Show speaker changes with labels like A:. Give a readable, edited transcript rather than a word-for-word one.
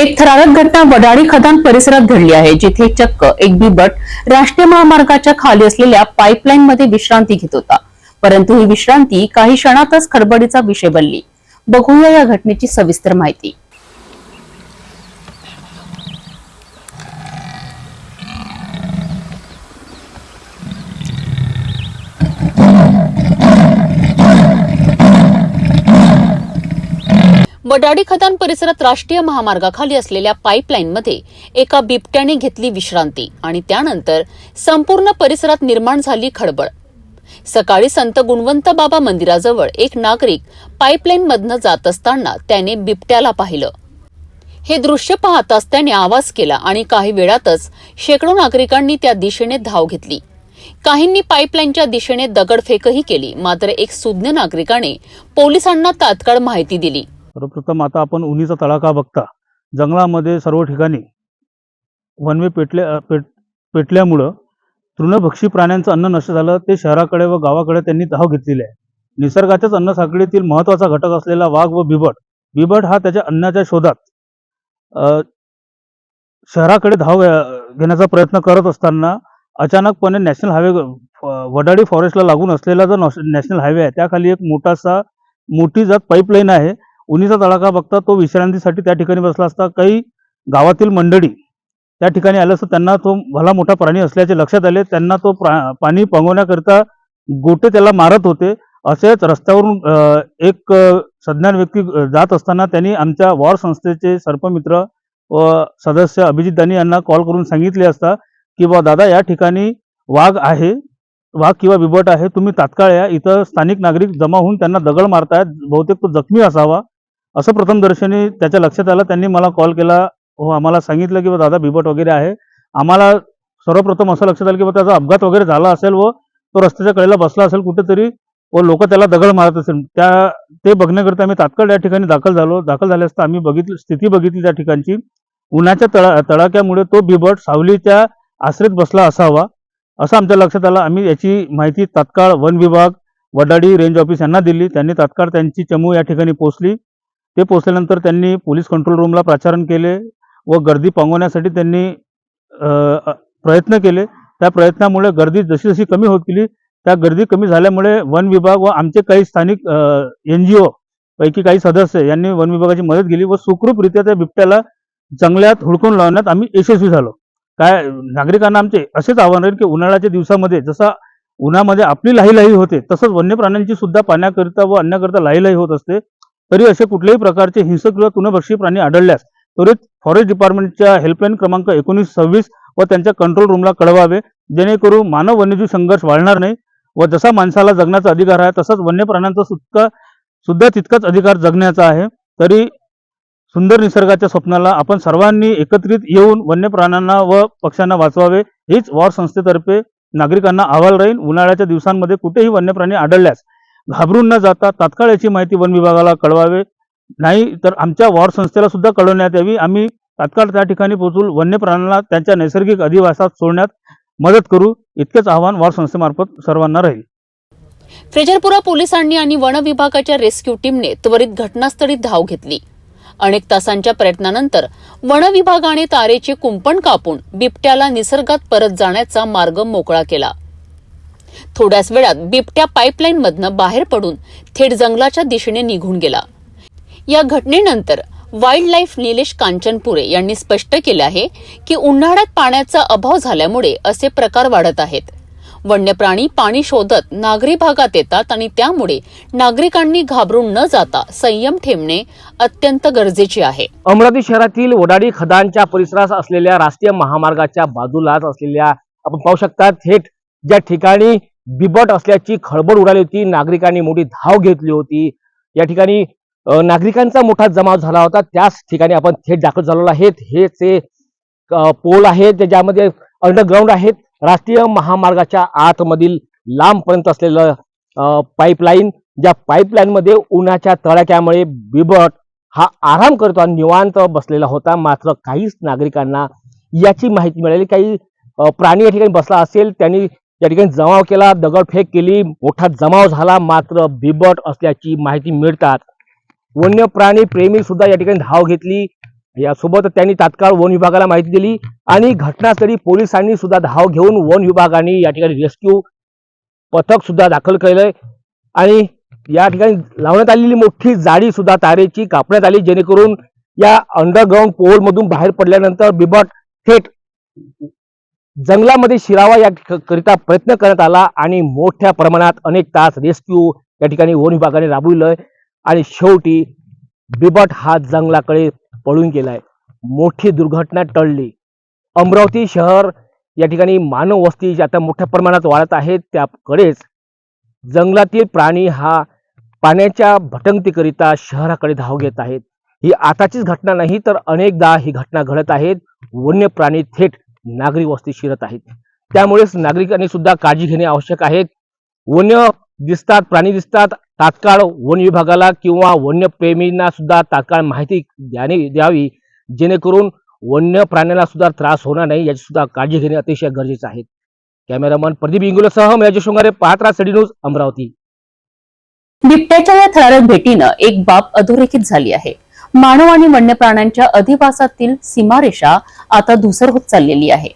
A: एक थरारक घटना वडाळी खदान परिसरात घडली आहे, जिथे चक्क एक बिबट राष्ट्रीय महामार्गाच्या खाली असलेल्या पाईपलाईन मध्ये विश्रांती घेत होता. परंतु ही विश्रांती काही क्षणातच खडबडीचा विषय बनली. बघूया या घटनेची सविस्तर माहिती. वडाळी खदान परिसरात राष्ट्रीय महामार्गाखाली असलेल्या पाईपलाईन मध्ये एका बिबट्याने घेतली विश्रांती आणि त्यानंतर संपूर्ण परिसरात निर्माण झाली खळबळ. सकाळी संत गुणवंत बाबा मंदिराजवळ एक नागरिक पाईपलाईन मधनं जात असताना त्याने बिबट्याला पाहिलं. हे दृश्य पाहताच त्याने आवाज केला आणि काही वेळातच शेकडो नागरिकांनी त्या दिशेने धाव घेतली. काहींनी पाईपलाईनच्या दिशेने दगडफेकही केली. मात्र एक सुज्ञ नागरिकाने पोलिसांना तात्काळ माहिती दिली.
B: सर्वप्रथम आता आपण उन्हीचा तडाखा बघता जंगलामध्ये सर्व ठिकाणी वनवे पेटल्यामुळं तृणभक्षी प्राण्यांचं अन्न नष्ट झालं. ते शहराकडे व गावाकडे त्यांनी धाव घेतलेली आहे. निसर्गाच्याच अन्न साखळीतील महत्त्वाचा घटक असलेला वाघ व बिबट हा त्याच्या अन्नाच्या शोधात शहराकडे धाव घेण्याचा प्रयत्न करत असताना अचानकपणे नॅशनल हायवे वडाळी फॉरेस्टला लागून असलेला जो नॅशनल हायवे आहे त्याखाली एक मोठी जात पाईपलाईन आहे. उन्हीचा तडाखा बघता तो विश्रांतीसाठी त्या ठिकाणी बसला असता. काही गावातील मंडळी त्या ठिकाणी आलं असता. त्यांना तो भला मोठा प्राणी असल्याचे लक्षात आले. त्यांना तो पाणी पांगवण्याकरिता गोटे त्याला मारत होते. असेच रस्त्यावरून एक सज्ञान व्यक्ती जात असताना त्यांनी आमच्या वॉर संस्थेचे सर्पमित्र व सदस्य अभिजित दानी यांना कॉल करून सांगितले असता की बा दादा, या ठिकाणी वाघ किंवा बिबट आहे, तुम्ही तात्काळ या. इथं स्थानिक नागरिक जमा होऊन त्यांना दगड मारतायत, बहुतेक तो जखमी असावा असं प्रथमदर्शनी त्याच्या लक्षात आलं. त्यांनी मला कॉल केला व आम्हाला सांगितलं की बा दादा बिबट वगैरे आहे. आम्हाला सर्वप्रथम असं लक्षात आलं की बा त्याचा अपघात वगैरे झाला असेल व तो रस्त्याच्या कडेला बसला असेल कुठेतरी व लोक त्याला दगड मारत असेल. ते बघण्याकरिता आम्ही तात्काळ या ठिकाणी दाखल झाले असता आम्ही स्थिती बघितली त्या ठिकाणची. उन्हाच्या तडाक्यामुळे तो बिबट सावलीच्या आश्रयत बसला असावा असं आमच्या लक्षात आलं. आम्ही याची माहिती तात्काळ वन विभाग, वडाळी रेंज ऑफिस यांना दिली. त्यांनी तात्काळ त्यांची चमू या ठिकाणी पोहोचली. ते पोहोचल्यानंतर त्यांनी पोलीस कंट्रोल रूमला प्राचारण केले व गर्दी पांगवण्यासाठी त्यांनी प्रयत्न केले. त्या प्रयत्नामुळे गर्दी जशी जशी कमी होत गेली, त्या गर्दी कमी झाल्यामुळे वन विभाग व आमचे काही स्थानिक NGO पैकी काही सदस्य यांनी वन विभागाची मदत केली व सुखरूपरित्या त्या बिबट्याला जंगलात हुडकून लावण्यात आम्ही यशस्वी झालो. नागरिकांना आमचे असेच आव्हान राहील की उन्हाळ्याच्या दिवसामध्ये जसा उन्हामध्ये आपली लाहीलाही होते तसंच वन्य प्राण्यांची सुद्धा पाण्याकरिता व अन्नाकरिता लाहीलाही होत असते. तरी असे कुठल्याही प्रकारचे हिंसक किंवा तृणभक्षी प्राणी आढळल्यास त्वरित फॉरेस्ट डिपार्टमेंटच्या हेल्पलाईन क्रमांक 1926 व त्यांच्या कंट्रोल रूमला कळवावे, जेणेकरून मानव वन्यजीव संघर्ष वाढणार नाही व जसा माणसाला जगण्याचा अधिकार आहे तसाच वन्य प्राण्यांचा सुद्धा तितकाच अधिकार जगण्याचा आहे. तरी सुंदर निसर्गाच्या स्वप्नाला आपण सर्वांनी एकत्रित येऊन वन्य प्राण्यांना व पक्ष्यांना वाचवावे, हीच वॉर संस्थेतर्फे नागरिकांना अहवाल राहील. उन्हाळ्याच्या दिवसांमध्ये कुठेही वन्य प्राणी आढळल्यास घाबरून न जाता तात्काळ याची माहिती वन विभागाला कळवावे, नाही तर आमच्या वॉर संस्थेला सुद्धा कळवण्यात यावी. आम्ही तात्काळ त्या ठिकाणी पोहोचून वन्य प्राण्यांना त्यांच्या नैसर्गिक अधिवासात सोडण्यात मदत करू, इतकेच आवाहन वॉर संस्थेमार्फत सर्वांना राहील.
A: फ्रेजरपुरा पोलिसांनी आणि वन विभागाच्या रेस्क्यू टीमने त्वरित घटनास्थळी धाव घेतली. अनेक तासांच्या प्रयत्नानंतर वन विभागाने तारेचे कुंपण कापून बिबट्याला निसर्गात परत जाण्याचा मार्ग मोकळा केला. थोड्याच वेळात बिबट्या पाईपलाईन मधनं बाहेर पडून थेट जंगलाच्या दिशेने निघून गेला. या घटनेनंतर वाईल्ड लाईफ निलेश कांचनपुरे यांनी स्पष्ट केलं आहे की उन्हाळ्यात पाण्याचा अभाव झाल्यामुळे असे प्रकार वाढत आहेत. वन्य प्राणी पाणी शोधत नागरी भागात येतात आणि त्यामुळे नागरिकांनी घाबरून न जाता संयम ठेवणे अत्यंत गरजेचे आहे.
C: अमरावती शहरातील वडाळी खदानच्या परिसरात असलेल्या राष्ट्रीय महामार्गाच्या बाजूलाच असलेल्या आपण पाहू शकता थेट ज्या ठिकाणी बिबट असल्याची खळबळ उडाली होती, नागरिकांनी मोठी धाव घेतली होती. या ठिकाणी नागरिकांचा मोठा जमाव झाला होता. त्याच ठिकाणी आपण थेट दाखल झालेलो आहेत. हे ते पोल आहेत ज्यामध्ये अंडरग्राऊंड आहेत. राष्ट्रीय महामार्गाच्या आतमधील लांबपर्यंत असलेलं पाईपलाईन, ज्या पाईपलाईन मध्ये उन्हाच्या तडाख्यामुळे बिबट हा आराम करतो आणि निवांत बसलेला होता. मात्र काहीच नागरिकांना याची माहिती मिळाली, काही प्राणी या ठिकाणी बसला असेल, त्यांनी या ठिकाणी जमाव केला, दगडफेक केली, मोठा जमाव झाला. मात्र बिबट असल्याची माहिती मिळतात वन्य प्राणी प्रेमी सुद्धा या ठिकाणी धाव घेतली. यासोबत त्यांनी तात्काळ वन विभागाला माहिती दिली आणि घटनास्थळी पोलिसांनी सुद्धा धाव घेऊन वन विभागाने या ठिकाणी रेस्क्यू पथक सुद्धा दाखल केलंय आणि या ठिकाणी लावण्यात आलेली मोठी जाळी सुद्धा तारेची कापण्यात आली, जेणेकरून या अंडरग्राऊंड पोल मधून बाहेर पडल्यानंतर बिबट थेट जंगलामध्ये शिरावा या करिता प्रयत्न करण्यात आला आणि मोठ्या प्रमाणात अनेक तास रेस्क्यू या ठिकाणी वन विभागाने राबविलंय आणि शेवटी बिबट हा जंगलाकडे पळून गेलाय. मोठी दुर्घटना टळली. अमरावती शहर या ठिकाणी मानव वस्ती जी आता मोठ्या प्रमाणात वाढत आहे, त्याकडेच जंगलातील प्राणी हा पाण्याच्या भटकंतीकरिता शहराकडे धाव घेत आहेत. ही आताचीच घटना नाही तर अनेकदा ही घटना घडत आहेत. वन्य प्राणी थेट नागरी वस्ती शिरत आहेत. त्यामुळेच नागरिकांनी सुद्धा काळजी घेणे आवश्यक आहे. वन्य दिसतात, प्राणी दिसतात, तात्काळ वन विभागाला किंवा वन्य प्रेमींना सुद्धा तात्काळ माहिती द्यावी, जेणेकरून वन्य प्राण्यांना सुद्धा त्रास होणार नाही याची सुद्धा काळजी घेणे अतिशय गरजेचे आहे. कॅमेरामन प्रदीप इंगुलेसह मी शृंगारे, पाहत रहा सिटी न्यूज, अमरावती.
A: बिबट्याच्या या थरारक भेटीनं एक बाब अधोरेखित झाली आहे. मानव आणि वन्य प्राण्यांच्या अधिवासातील सीमारेषा आता धुसर होत चाललेली आहे.